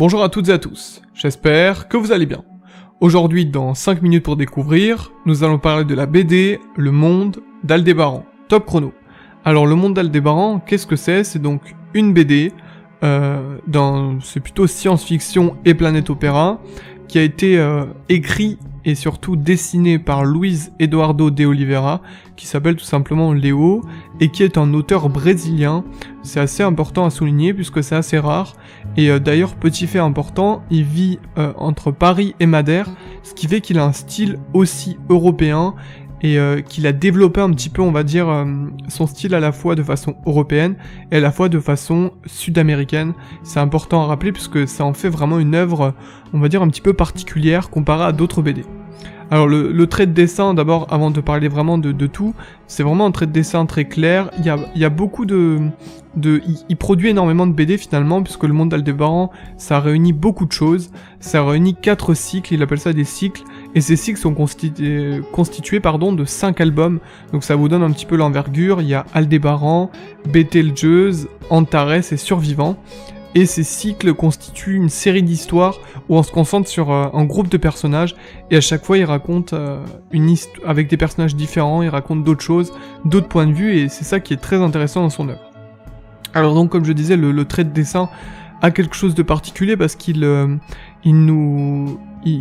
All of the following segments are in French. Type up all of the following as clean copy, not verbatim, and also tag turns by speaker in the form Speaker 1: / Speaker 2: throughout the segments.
Speaker 1: Bonjour à toutes et à tous, j'espère que vous allez bien. Aujourd'hui, dans 5 minutes pour découvrir, nous allons parler de la BD Le Monde d'Aldébaran. Top chrono. Alors le Monde d'Aldébaran, qu'est-ce que c'est? C'est donc une BD, c'est plutôt science-fiction et planète opéra, qui a été écrit et surtout dessiné par Luiz Eduardo de Oliveira, qui s'appelle tout simplement Léo, et qui est un auteur brésilien. C'est assez important à souligner puisque c'est assez rare, et d'ailleurs, petit fait important, il vit entre Paris et Madère, ce qui fait qu'il a un style aussi européen, et qu'il a développé un petit peu, on va dire, son style à la fois de façon européenne et à la fois de façon sud-américaine. C'est important à rappeler puisque ça en fait vraiment une œuvre, on va dire, un petit peu particulière comparée à d'autres BD. Alors le trait de dessin, d'abord, avant de parler vraiment de tout, c'est vraiment un trait de dessin très clair. Il y a beaucoup il produit énormément de BD finalement, puisque le Monde d'Aldébaran, ça réunit beaucoup de choses. Ça réunit 4 cycles, il appelle ça des cycles, et ces cycles sont constitués de 5 albums, donc ça vous donne un petit peu l'envergure. Il y a Aldébaran, Betelgeuse, Antares et Survivant. Et ces cycles constituent une série d'histoires où on se concentre sur un groupe de personnages, et à chaque fois ils racontent une histoire avec des personnages différents, ils racontent d'autres choses, d'autres points de vue, et c'est ça qui est très intéressant dans son œuvre. Alors donc, comme je disais, le trait de dessin a quelque chose de particulier parce qu'il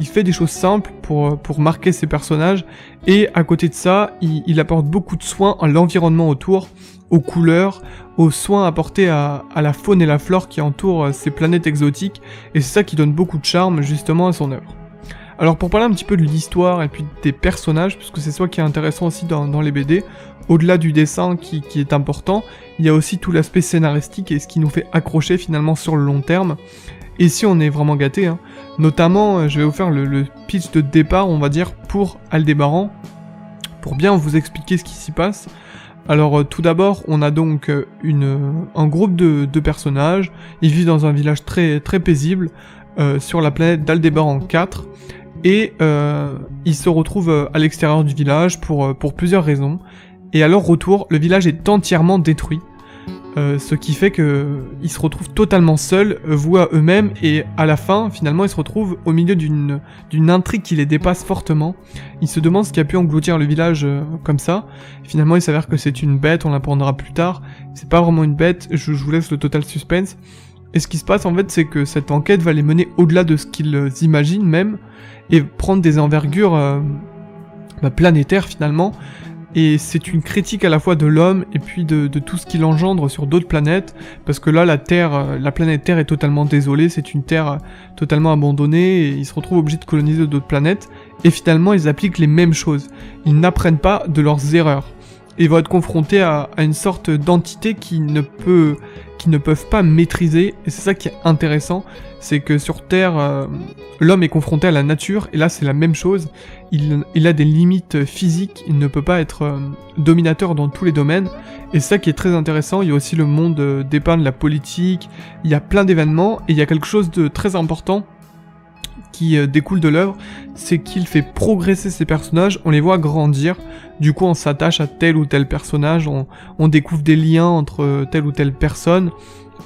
Speaker 1: fait des choses simples pour marquer ses personnages, et à côté de ça, il apporte beaucoup de soins à l'environnement autour, aux couleurs, aux soins apportés à la faune et la flore qui entourent ces planètes exotiques, et c'est ça qui donne beaucoup de charme justement à son œuvre. Alors pour parler un petit peu de l'histoire et puis des personnages, puisque c'est ça qui est intéressant aussi dans les BD, au-delà du dessin qui est important, il y a aussi tout l'aspect scénaristique et ce qui nous fait accrocher finalement sur le long terme. Et ici on est vraiment gâté, hein. Notamment je vais vous faire le pitch de départ, on va dire, pour Aldébaran, pour bien vous expliquer ce qui s'y passe. Alors tout d'abord, on a donc un groupe de personnages, ils vivent dans un village très, très paisible, sur la planète d'Aldébaran 4, et ils se retrouvent à l'extérieur du village pour plusieurs raisons, et à leur retour, le village est entièrement détruit, ce qui fait qu'ils se retrouvent totalement seuls, voués à eux-mêmes, et à la fin, finalement, ils se retrouvent au milieu d'une intrigue qui les dépasse fortement. Ils se demandent ce qui a pu engloutir le village comme ça. Finalement, il s'avère que c'est une bête, on l'apprendra plus tard. C'est pas vraiment une bête, je vous laisse le total suspense. Et ce qui se passe, en fait, c'est que cette enquête va les mener au-delà de ce qu'ils imaginent même, et prendre des envergures planétaires, finalement. Et c'est une critique à la fois de l'homme et puis de tout ce qu'il engendre sur d'autres planètes, parce que là, la planète Terre est totalement désolée, c'est une Terre totalement abandonnée, et ils se retrouvent obligés de coloniser d'autres planètes, et finalement ils appliquent les mêmes choses. Ils n'apprennent pas de leurs erreurs. Et ils vont être confrontés à une sorte d'entité qui ne peuvent pas maîtriser, et c'est ça qui est intéressant, c'est que sur Terre, l'homme est confronté à la nature, et là c'est la même chose, il a des limites physiques, il ne peut pas être dominateur dans tous les domaines, et c'est ça qui est très intéressant. Il y a aussi le monde dépeint de la politique, il y a plein d'événements, et il y a quelque chose de très important qui découle de l'œuvre, c'est qu'il fait progresser ces personnages, on les voit grandir, du coup on s'attache à tel ou tel personnage, on découvre des liens entre telle ou telle personne,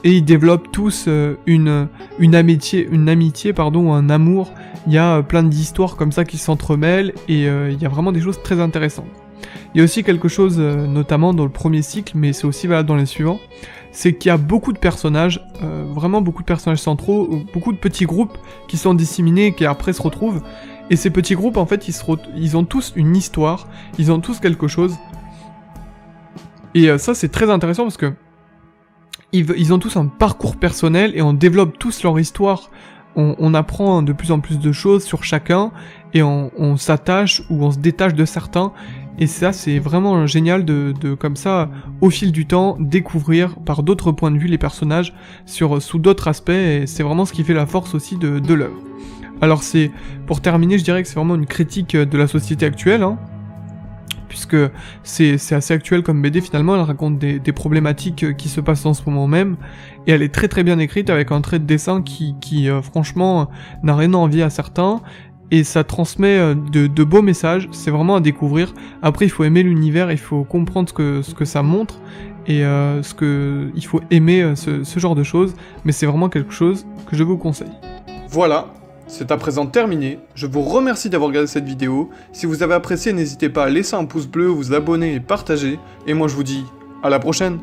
Speaker 1: et ils développent tous une amitié, ou un amour. Il y a plein d'histoires comme ça qui s'entremêlent, et il y a vraiment des choses très intéressantes. Il y a aussi quelque chose, notamment dans le premier cycle, mais c'est aussi valable dans les suivants, c'est qu'il y a beaucoup de personnages, vraiment beaucoup de personnages centraux, beaucoup de petits groupes qui sont disséminés et qui après se retrouvent. Et ces petits groupes, en fait, ils ont tous une histoire, ils ont tous quelque chose. Et ça, c'est très intéressant parce que ils ont tous un parcours personnel et on développe tous leur histoire. On apprend de plus en plus de choses sur chacun et on s'attache ou on se détache de certains. Et ça, c'est vraiment génial de comme ça, au fil du temps, découvrir par d'autres points de vue les personnages sous d'autres aspects, et c'est vraiment ce qui fait la force aussi de l'œuvre. Alors pour terminer, je dirais que c'est vraiment une critique de la société actuelle, hein, puisque c'est assez actuel comme BD finalement, elle raconte des problématiques qui se passent en ce moment même, et elle est très très bien écrite avec un trait de dessin qui franchement n'a rien à envier à certains, et ça transmet de beaux messages, c'est vraiment à découvrir. Après il faut aimer l'univers, il faut comprendre ce que ça montre, et il faut aimer ce genre de choses, mais c'est vraiment quelque chose que je vous conseille. Voilà, c'est à présent terminé. Je vous remercie d'avoir regardé cette vidéo. Si vous avez apprécié, n'hésitez pas à laisser un pouce bleu, vous abonner et partager. Et moi je vous dis à la prochaine.